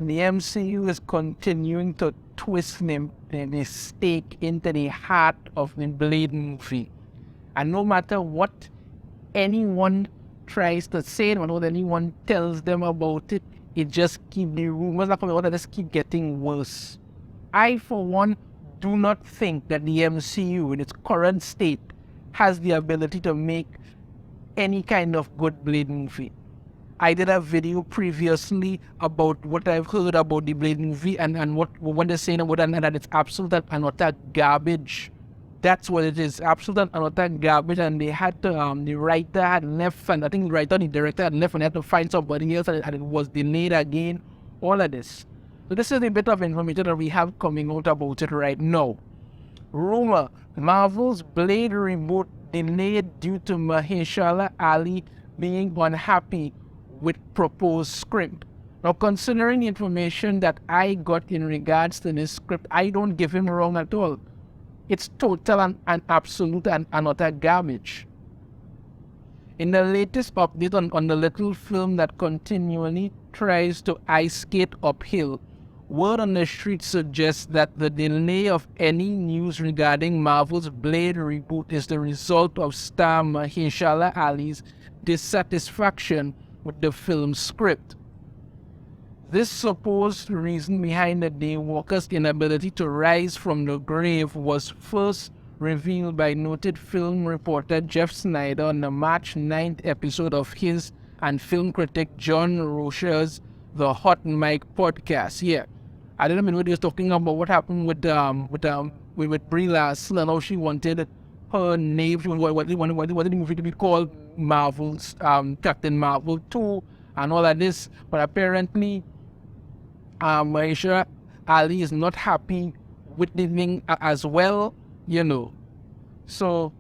the MCU is continuing to twist the stake into the heart of the Blade movie. And no matter what anyone tries to say, or what anyone tells them about it, it just keeps, the rumors that come out, just keep getting worse. I, for one, do not think that the MCU in its current state has the ability to make any kind of good Blade movie. I did a video previously about what I've heard about the Blade movie and what they're saying about it, and that it's absolute and utter garbage. That's what it is, absolute and utter garbage. And they had to, the writer had left, and I think the director had left, and they had to find somebody else, and it was delayed again. All of this. So this is a bit of information that we have coming out about it right now. Rumor: Marvel's Blade reboot delayed due to Mahershala Ali being unhappy with proposed script. Now, considering the information that I got in regards to this script, I don't give him wrong at all. It's total and absolute and utter garbage. In the latest update on the little film that continually tries to ice skate uphill, word on the street suggests that the delay of any news regarding Marvel's Blade reboot is the result of star Mahershala Ali's dissatisfaction with the film's script. This supposed reason behind the Daywalker's inability to rise from the grave was first revealed by noted film reporter Jeff Snyder on the March 9th episode of his and film critic John Rocha's The Hot Mic podcast. Yeah, I didn't know what he was talking about. What happened with Brie Larson and how she wanted her name, what the movie to be called, Marvel's Captain Marvel 2 and all of this. But apparently, Mahershala Ali is not happy with the thing as well, you know. So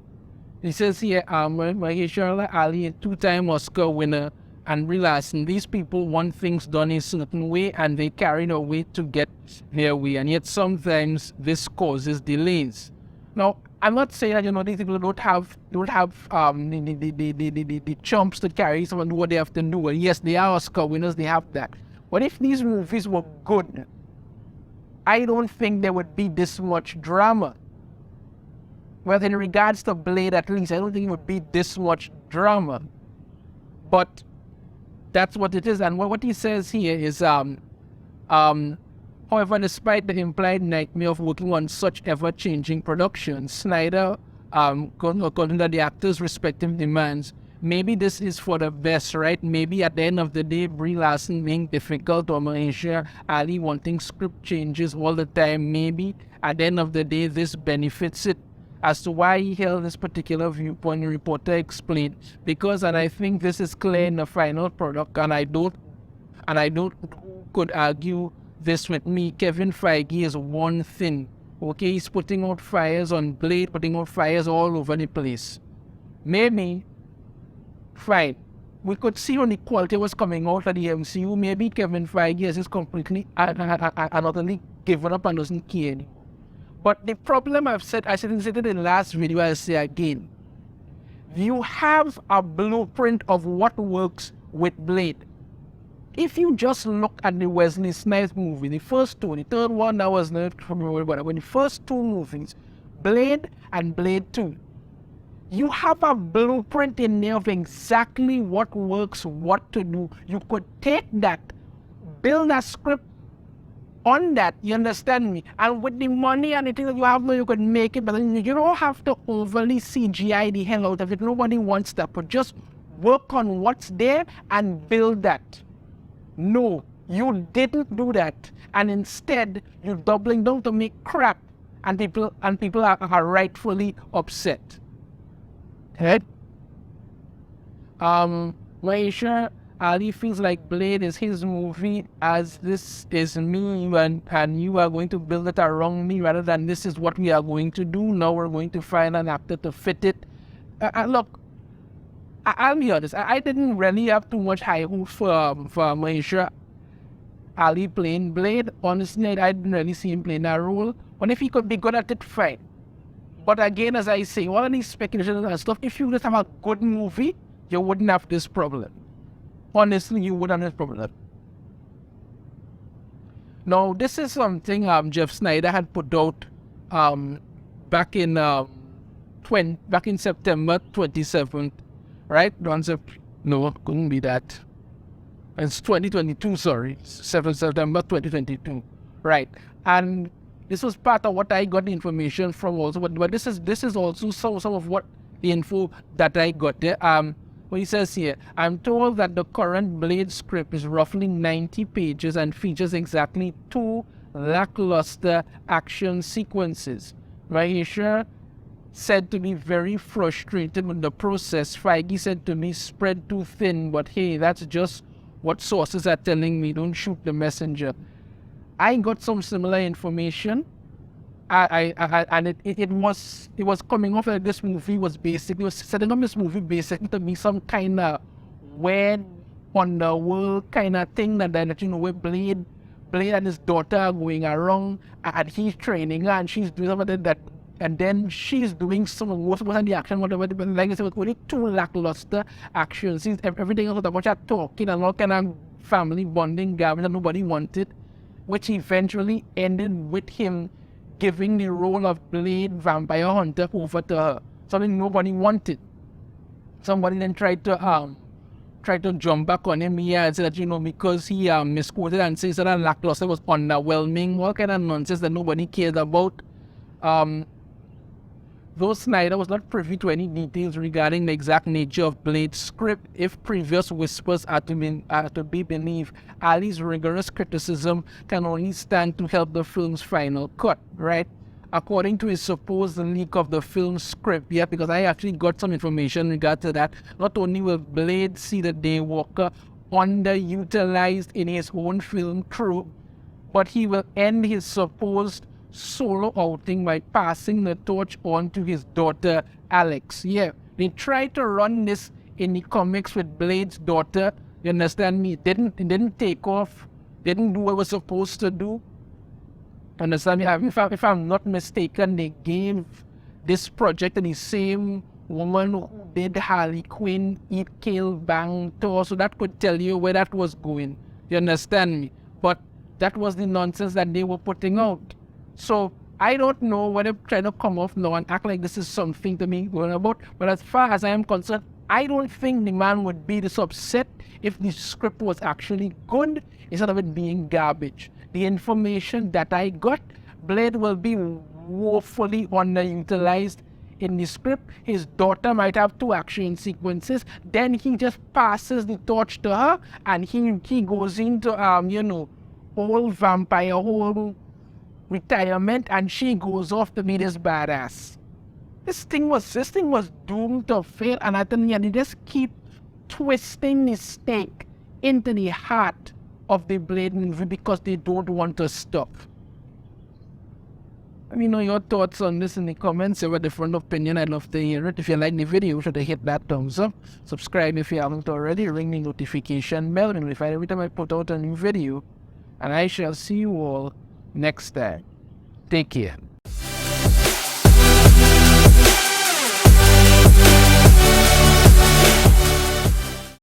he says here, Mahershala Ali, a two-time Oscar winner, and realizing these people want things done a certain way and they carry the way to get their way, and yet sometimes this causes delays. Now, I'm not saying that, you know, these people don't have the chumps to carry someone do what they have to do. And yes, they are Oscar winners, they have that. But if these movies were good, I don't think there would be this much drama. Well, in regards to Blade, at least, I don't think it would be this much drama. But that's what it is. And what he says here is, however, despite the implied nightmare of working on such ever-changing productions, Snyder, according to the actors' respective demands, maybe this is for the best, right? Maybe at the end of the day, Brie Larson being difficult, or Mahershala Ali wanting script changes all the time, maybe at the end of the day, this benefits it. As to why he held this particular viewpoint, the reporter explained, because, and I think this is clear in the final product, and I don't could argue this with me, Kevin Feige is one thing. Okay, he's putting out fires on Blade, putting out fires all over the place. Maybe, fine, we could see when the quality was coming out of the MCU, maybe Kevin Feige has just completely and utterly given up and doesn't care anymore. But the problem I said it in the last video, I'll say again. You have a blueprint of what works with Blade. If you just look at the Wesley Snipes movie, the first two, the third one that was not familiar, but when the first two movies, Blade and Blade 2, you have a blueprint in there of exactly what works, what to do. You could take that, build a script on that, you understand me? And with the money and the things that you have now, you could make it, but you don't have to overly CGI the hell out of it. Nobody wants that, but just work on what's there and build that. No, you didn't do that, and instead you're doubling down to make crap, and people are rightfully upset. Right? Mahershala Ali feels like Blade is his movie, as this is me, and you are going to build it around me, rather than this is what we are going to do. Now we're going to find an actor to fit it. Look, I'll be honest, I didn't really have too much high hopes for Mahershala Ali playing Blade. Honestly, I didn't really see him playing that role. But if he could be good at it, fine. But again, as I say, all of these speculations and stuff, if you just have a good movie, you wouldn't have this problem. Honestly, you wouldn't have this problem. Now, this is something Jeff Snyder had put out back in back in September 27th, right? No, couldn't be that. It's 2022, sorry, 7th September 2022, right? And this was part of what I got the information from also, but this is also some of what the info that I got there. What he says here, I'm told that the current Blade script is roughly 90 pages and features exactly 2 lackluster action sequences. Mahershala said to be very frustrated with the process. Feige said to me, spread too thin, but hey, that's just what sources are telling me. Don't shoot the messenger. I got some similar information. And it was coming off like this movie was setting up this movie basically to be some kind of weird underworld kind of thing that you know, where Blade and his daughter are going around and he's training her and she's doing something that, and then she's doing some most of the action, whatever. But like I said, it was only 2 lackluster action scenes. Everything else was a bunch of talking and all kind of family bonding garbage that nobody wanted, which eventually ended with him giving the role of Blade Vampire Hunter over to her. Something nobody wanted. Somebody then tried to jump back on him here and say that, you know, because he misquoted and says that lackluster was underwhelming, all kind of nonsense that nobody cared about. Though Snyder was not privy to any details regarding the exact nature of Blade's script, if previous whispers are to be believed, Ali's rigorous criticism can only stand to help the film's final cut, right? According to his supposed leak of the film's script, yeah, because I actually got some information in regard to that. Not only will Blade see the Daywalker underutilized in his own film crew, but he will end his supposed solo outing by passing the torch on to his daughter Alex. Yeah, they tried to run this in the comics with Blade's daughter. You understand me? It didn't take off. Didn't do what it was supposed to do. Understand me? If I'm not mistaken, they gave this project to the same woman who did Harley Quinn, Eat, Kill, Bang, Thor. So that could tell you where that was going. You understand me? But that was the nonsense that they were putting out. So I don't know whether trying to come off now and act like this is something to me going about. But as far as I am concerned, I don't think the man would be this upset if the script was actually good instead of it being garbage. The information that I got, Blade will be woefully underutilized in the script. His daughter might have 2 action sequences. Then he just passes the torch to her and he goes into whole vampire, whole retirement, and she goes off to be this badass. This thing was doomed to fail, and I think they just keep twisting the stake into the heart of the Blade movie because they don't want to stop. Let me know your thoughts on this in the comments. If you have a different opinion, I'd love to hear it. If you like the video, be sure to hit that thumbs up. Subscribe if you haven't already. Ring the notification bell to be notified every time I put out a new video. And I shall see you all next time. Take care.